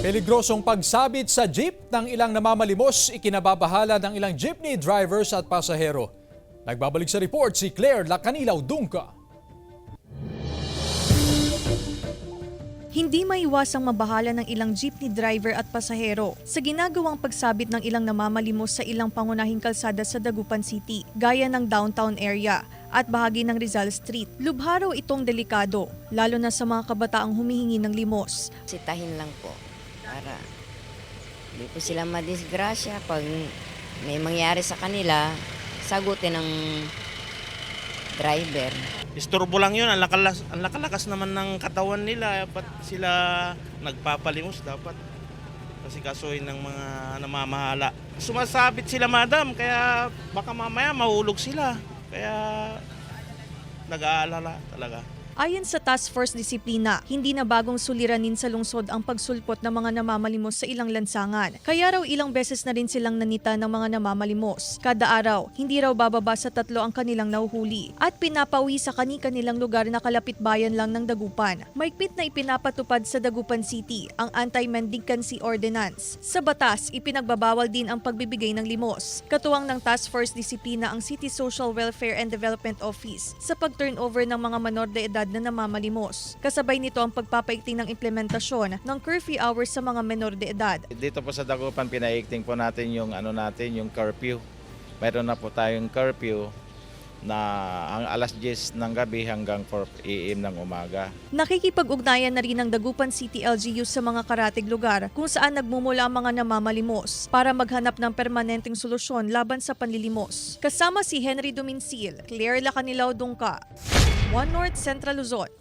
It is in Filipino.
Peligrosong pagsabit sa jeep ng ilang namamalimos, ikinababahala ng ilang jeepney drivers at pasahero. Nagbabalik sa report si Claire Lacanilaw Dungca. Hindi maiwasang mabahala ng ilang jeepney driver at pasahero sa ginagawang pagsabit ng ilang namamalimos sa ilang pangunahing kalsada sa Dagupan City, gaya ng downtown area at bahagi ng Rizal Street. Lubha raw itong delikado, lalo na sa mga kabataang humihingi ng limos. Sitahin lang po para hindi po sila madisgrasya. Pag may mangyari sa kanila, sagutin ng driver. Istorbo lang yun, ang lakalakas naman ng katawan nila. Ba't sila nagpapalimos dapat? Kasi kasuhin ng mga namamahala. Sumasabit sila, madam, kaya baka mamaya mahulog sila. Kaya nag-aalala talaga. Ayon sa Task Force Disiplina, hindi na bagong suliranin sa lungsod ang pagsulpot ng mga namamalimos sa ilang lansangan. Kaya raw ilang beses na rin silang nanita ng mga namamalimos. Kada araw, hindi raw bababa sa 3 ang kanilang nahuhuli at pinapauwi sa kani-kanilang lugar na kalapit bayan lang ng Dagupan. Maigpit na ipinapatupad sa Dagupan City ang Anti-Mendicancy Ordinance. Sa batas, ipinagbabawal din ang pagbibigay ng limos. Katuwang ng Task Force Disiplina ang City Social Welfare and Development Office sa pag-turnover ng mga menor de edad na namamalimos. Kasabay nito ang pagpapaigting ng implementasyon ng curfew hours sa mga menor de edad. Dito po sa Dagupan, pinaigting po natin yung yung curfew. Mayroon na po tayong curfew na ang alas 10 ng gabi hanggang 4 AM ng umaga. Nakikipag-ugnayan na rin ng Dagupan City LGU sa mga karatig lugar kung saan nagmumula ang mga namamalimos para maghanap ng permanenteng solusyon laban sa panlilimos. Kasama si Henry Duminsil, Claire Lacanilaw Dungca, One North Central Luzon.